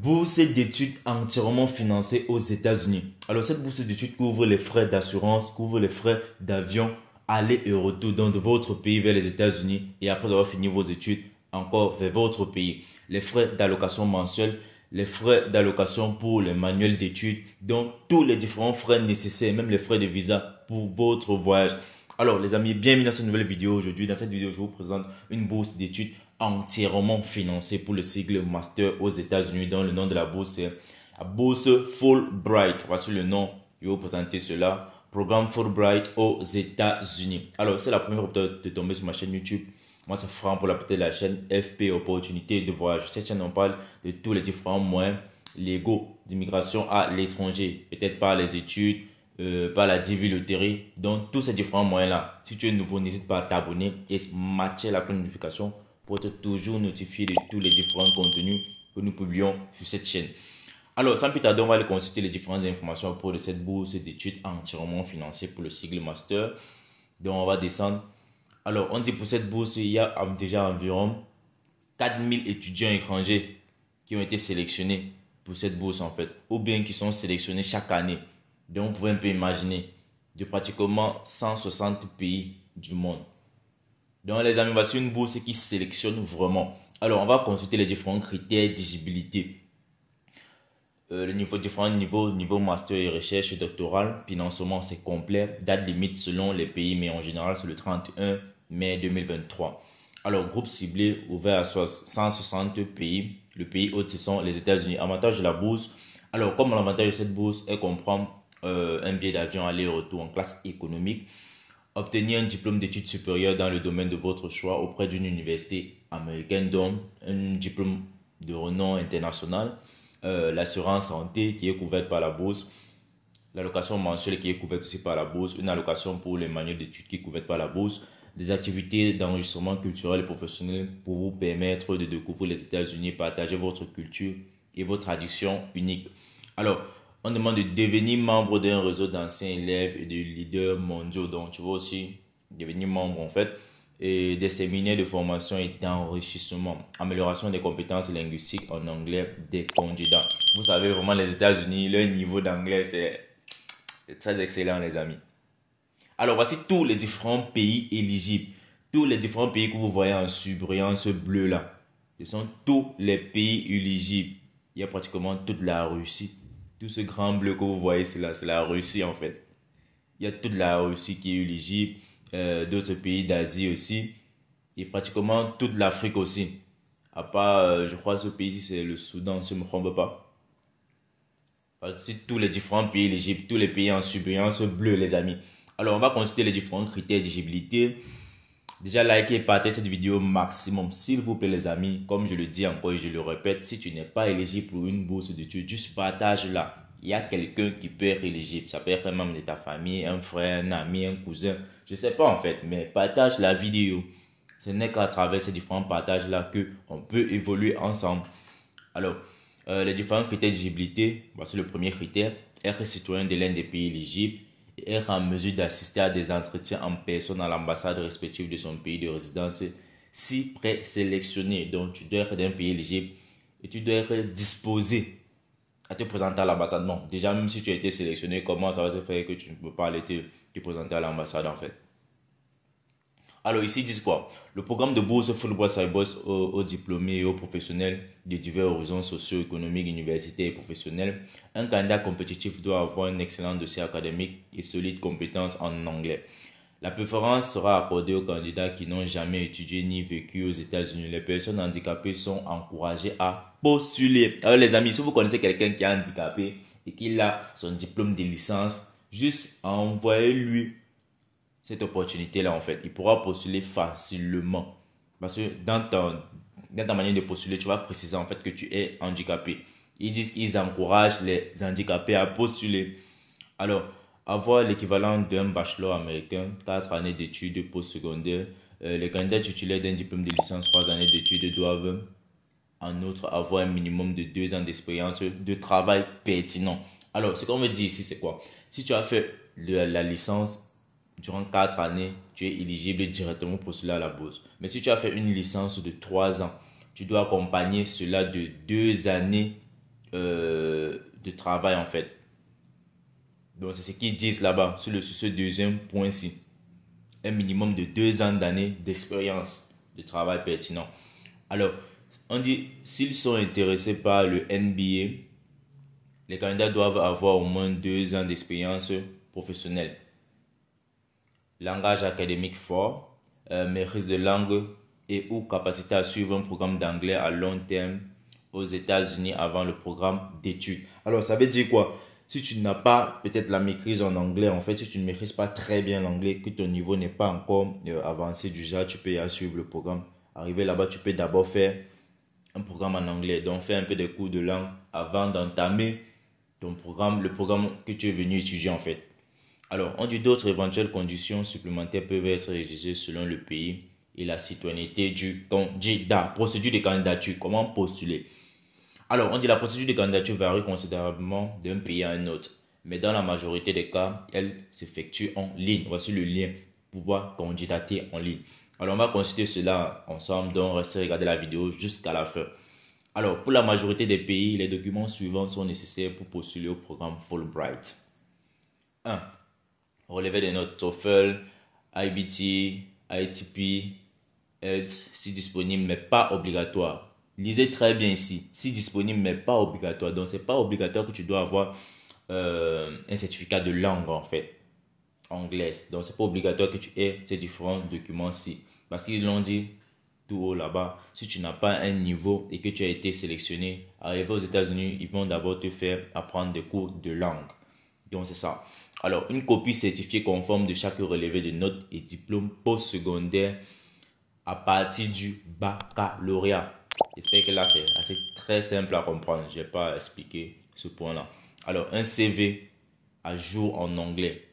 Bourse d'études entièrement financée aux États-Unis. Alors, cette bourse d'études couvre les frais d'assurance, couvre les frais d'avion, aller et retour dans de votre pays vers les États-Unis et après avoir fini vos études, encore vers votre pays. Les frais d'allocation mensuelle, les frais d'allocation pour les manuels d'études, donc tous les différents frais nécessaires, même les frais de visa pour votre voyage. Alors les amis, bienvenue dans cette nouvelle vidéo. Aujourd'hui, dans cette vidéo, je vous présente une bourse d'études entièrement financée pour le cycle master aux États-Unis, dont le nom de la bourse est la bourse Fulbright. Voici le nom, je vais vous présenter cela. Programme Fulbright aux États-Unis. Alors, c'est la première fois de tomber sur ma chaîne YouTube. Moi, c'est Franck pour la chaîne FP Opportunité de voyage. Cette chaîne, on parle de tous les différents moyens légaux d'immigration à l'étranger. Peut-être par les études, par la DV loterie. Donc, tous ces différents moyens-là. Si tu es nouveau, n'hésite pas à t'abonner et matcher la notification pour être toujours notifié de tous les différents contenus que nous publions sur cette chaîne. Alors, sans plus tarder, on va aller consulter les différentes informations à propos de cette bourse d'études entièrement financée pour le cycle master. Donc, on va descendre. Alors, on dit pour cette bourse, il y a déjà environ 4000 étudiants étrangers qui ont été sélectionnés pour cette bourse en fait, ou bien qui sont sélectionnés chaque année. Donc, vous pouvez un peu imaginer de pratiquement 160 pays du monde. Donc, les amis, voici une bourse qui sélectionne vraiment. Alors, on va consulter les différents critères d'éligibilité. Les différents niveaux, niveau master et recherche doctorale, financement c'est complet, date limite selon les pays, mais en général c'est le 31 mai 2023. Alors, groupe ciblé ouvert à 160 pays. Le pays hôte, ce sont les États-Unis. Avantage de la bourse. Alors, comme l'avantage de cette bourse, elle comprend un billet d'avion aller-retour en classe économique. Obtenir un diplôme d'études supérieures dans le domaine de votre choix auprès d'une université américaine, donc un diplôme de renom international. L'assurance santé qui est couverte par la bourse, l'allocation mensuelle qui est couverte aussi par la bourse, une allocation pour les manuels d'études qui est couverte par la bourse, des activités d'enregistrement culturel et professionnel pour vous permettre de découvrir les États-Unis, partager votre culture et vos traditions uniques. Alors, on demande de devenir membre d'un réseau d'anciens élèves et de leaders mondiaux. Donc, tu vas aussi devenir membre en fait. Et des séminaires de formation et d'enrichissement, amélioration des compétences linguistiques en anglais des candidats. Vous savez vraiment les États-Unis, leur niveau d'anglais c'est très excellent les amis. Alors voici tous les différents pays éligibles, tous les différents pays que vous voyez en surbrillance bleu là. Ce sont tous les pays éligibles. Il y a pratiquement toute la Russie. Tout ce grand bleu que vous voyez c'est la Russie en fait. Il y a toute la Russie qui est éligible. D'autres pays d'Asie aussi et pratiquement toute l'Afrique aussi, à part je crois ce pays c'est le Soudan si je ne me trompe pas. Tous les différents pays éligibles, tous les pays en surbrillance bleue les amis. Alors on va consulter les différents critères d'éligibilité. Déjà likez et partagez cette vidéo maximum s'il vous plaît les amis. Comme je le dis encore et je le répète, si tu n'es pas éligible pour une bourse d'études, juste partage là. Il y a quelqu'un qui peut être éligible. Ça peut être un membre de ta famille, un frère, un ami, un cousin. Je ne sais pas en fait, mais partage la vidéo. Ce n'est qu'à travers ces différents partages-là qu'on peut évoluer ensemble. Alors, les différents critères d'éligibilité, voici le premier critère. Être citoyen de l'un des pays éligibles et être en mesure d'assister à des entretiens en personne à l'ambassade respective de son pays de résidence si présélectionné. Donc, tu dois être d'un pays éligible et tu dois être disposé à te présenter à l'ambassade. Non, déjà même si tu as été sélectionné, comment ça va se faire que tu ne peux pas aller te présenter à l'ambassade en fait. Alors ici ils disent quoi? Le programme de bourse Fulbright s'adresse aux diplômés et aux professionnels de divers horizons socio-économiques, universitaires et professionnels. Un candidat compétitif doit avoir un excellent dossier académique et solides compétences en anglais. La préférence sera accordée aux candidats qui n'ont jamais étudié ni vécu aux États-Unis. Les personnes handicapées sont encouragées à postuler. Alors les amis, si vous connaissez quelqu'un qui est handicapé et qui a son diplôme de licence, juste envoyez-lui cette opportunité-là en fait. Il pourra postuler facilement. Parce que dans ta manière de postuler, tu vas préciser en fait que tu es handicapé. Ils disent qu'ils encouragent les handicapés à postuler. Alors, avoir l'équivalent d'un bachelor américain, 4 années d'études postsecondaires. Les candidats titulaires d'un diplôme de licence, 3 années d'études doivent en outre avoir un minimum de 2 ans d'expérience de travail pertinent. Alors, ce qu'on veut dire ici, c'est quoi? Si tu as fait la licence durant 4 années, tu es éligible directement pour cela à la bourse. Mais si tu as fait une licence de 3 ans, tu dois accompagner cela de 2 années de travail en fait. Donc c'est ce qu'ils disent là-bas sur ce deuxième point-ci. Un minimum de 2 ans d'années d'expérience de travail pertinent. Alors, on dit, s'ils sont intéressés par le MBA, les candidats doivent avoir au moins 2 ans d'expérience professionnelle. Langage académique fort, maîtrise de langue et ou capacité à suivre un programme d'anglais à long terme aux États-Unis avant le programme d'études. Alors, ça veut dire quoi? Si tu n'as pas peut-être la maîtrise en anglais, en fait, si tu ne maîtrises pas très bien l'anglais, que ton niveau n'est pas encore avancé du genre, tu peux y aller suivre le programme. Arriver là-bas, tu peux d'abord faire un programme en anglais, donc faire un peu de cours de langue avant d'entamer ton programme, le programme que tu es venu étudier en fait. Alors, on dit d'autres éventuelles conditions supplémentaires peuvent être rédigées selon le pays et la citoyenneté du candidat. Procédure de candidature, comment postuler? Alors, on dit la procédure de candidature varie considérablement d'un pays à un autre, mais dans la majorité des cas, elle s'effectue en ligne. Voici le lien pour pouvoir candidater en ligne. Alors, on va consulter cela ensemble, donc restez regarder la vidéo jusqu'à la fin. Alors, pour la majorité des pays, les documents suivants sont nécessaires pour postuler au programme Fulbright. 1. Relevé des notes TOEFL, IBT, ITP, ELTS, si disponible mais pas obligatoire. Lisez très bien ici, si disponible mais pas obligatoire. Donc, c'est pas obligatoire que tu dois avoir un certificat de langue en fait, anglaise. Donc, c'est pas obligatoire que tu aies ces différents documents-ci. Parce qu'ils l'ont dit tout haut là-bas, si tu n'as pas un niveau et que tu as été sélectionné, arrivé aux États-Unis, ils vont d'abord te faire apprendre des cours de langue. Donc, c'est ça. Alors, une copie certifiée conforme de chaque relevé de notes et diplôme post-secondaire à partir du baccalauréat. J'espère que là, c'est assez très simple à comprendre. Je n'ai pas expliqué ce point-là. Alors, un CV à jour en anglais.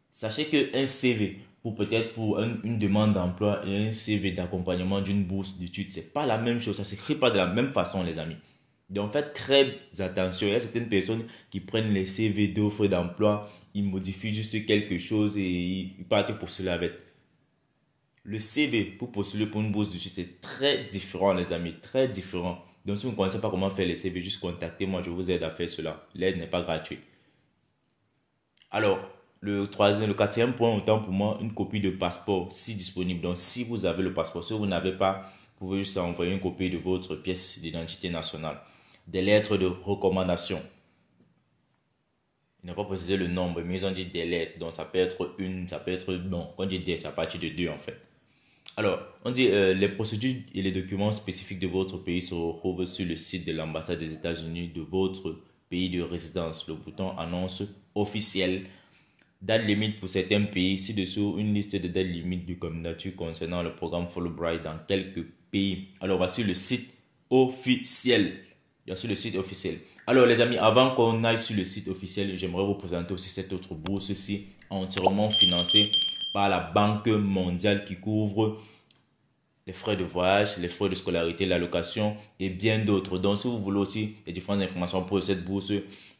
Sachez qu'un CV, pour une demande d'emploi et un CV d'accompagnement d'une bourse d'études, c'est pas la même chose. Ça ne s'écrit pas de la même façon, les amis. Donc, faites très attention. Il y a certaines personnes qui prennent les CV d'offres d'emploi, ils modifient juste quelque chose et ils partent pour cela avec. Le CV pour postuler pour une bourse d'études, c'est très différent, les amis, très différent. Donc, si vous ne connaissez pas comment faire les CV, juste contactez-moi, je vous aide à faire cela. L'aide n'est pas gratuite. Alors, le quatrième point, autant pour moi, une copie de passeport si disponible. Donc, si vous avez le passeport, si vous n'avez pas, vous pouvez juste envoyer une copie de votre pièce d'identité nationale. Des lettres de recommandation. Ils n'ont pas précisé le nombre, mais ils ont dit des lettres. Donc, ça peut être une, ça peut être non. Quand on dit des, c'est à partir de deux en fait. Alors, on dit les procédures et les documents spécifiques de votre pays se retrouvent sur le site de l'ambassade des États-Unis de votre pays de résidence. Le bouton annonce officielle. Date limite pour certains pays. Ci-dessous, une liste de dates limites de candidature concernant le programme Fulbright dans quelques pays. Alors, voici le site officiel. Voici le site officiel. Alors, les amis, avant qu'on aille sur le site officiel, j'aimerais vous présenter aussi cette autre bourse-ci, entièrement financée par la Banque mondiale qui couvre les frais de voyage, les frais de scolarité, l'allocation et bien d'autres. Donc, si vous voulez aussi les différentes informations pour cette bourse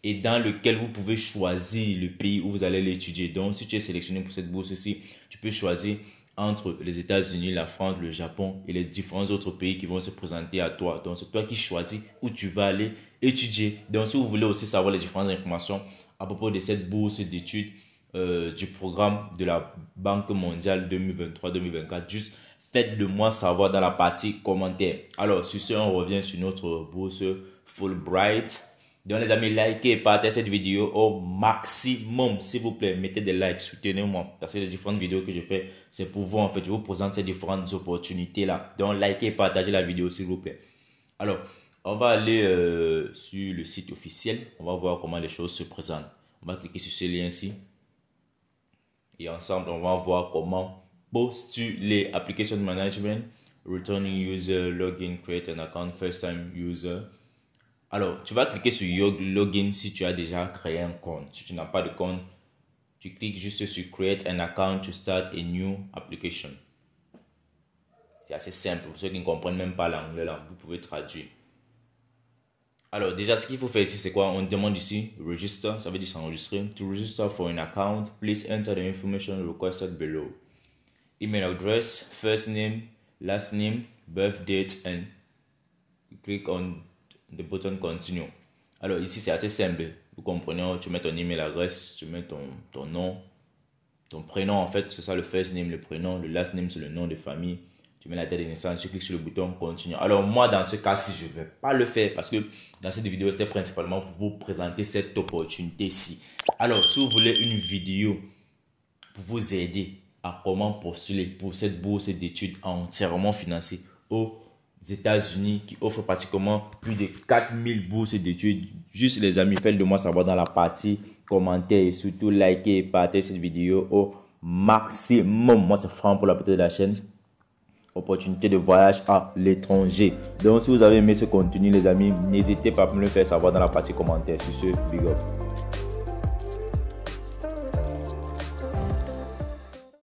et dans lequel vous pouvez choisir le pays où vous allez l'étudier. Donc, si tu es sélectionné pour cette bourse-ci, tu peux choisir entre les États-Unis, la France, le Japon et les différents autres pays qui vont se présenter à toi. Donc, c'est toi qui choisis où tu vas aller étudier. Donc, si vous voulez aussi savoir les différentes informations à propos de cette bourse d'études du programme de la Banque mondiale 2023-2024, juste faites-le moi savoir dans la partie commentaires. Alors, sur ce, on revient sur notre bourse Fulbright. Donc, les amis, likez et partagez cette vidéo au maximum, s'il vous plaît. Mettez des likes, soutenez-moi. Parce que les différentes vidéos que je fais, c'est pour vous, en fait. Je vous présente ces différentes opportunités-là. Donc, likez et partagez la vidéo, s'il vous plaît. Alors, on va aller sur le site officiel. On va voir comment les choses se présentent. On va cliquer sur ce lien-ci. Et ensemble, on va voir comment postuler. Application Management, Returning User, Login, Create an Account, First Time User. Alors, tu vas cliquer sur Your Login si tu as déjà créé un compte. Si tu n'as pas de compte, tu cliques juste sur Create an Account to start a new application. C'est assez simple. Pour ceux qui ne comprennent même pas l'anglais, là, vous pouvez traduire. Alors, déjà, ce qu'il faut faire ici, c'est quoi? On demande ici Register, ça veut dire s'enregistrer. To register for an account, please enter the information requested below. Email address, first name, last name, birth date, and you click on the button continue. Alors ici, c'est assez simple. Vous comprenez, tu mets ton email adresse, tu mets ton nom, ton prénom en fait, c'est ça le first name, le prénom, le last name, c'est le nom de famille. Tu mets la date de naissance, tu cliques sur le bouton continue. Alors moi, dans ce cas-ci, je ne vais pas le faire parce que dans cette vidéo, c'était principalement pour vous présenter cette opportunité-ci. Alors, si vous voulez une vidéo pour vous aider à comment postuler pour cette bourse d'études entièrement financée aux États-Unis qui offre pratiquement plus de 4000 bourses d'études. Juste les amis, faites-le moi savoir dans la partie commentaires et surtout likez et partagez cette vidéo au maximum. Moi c'est Franck pour la petite de la chaîne. Opportunité de voyage à l'étranger. Donc si vous avez aimé ce contenu les amis, n'hésitez pas à me le faire savoir dans la partie commentaires. Sur ce, big up.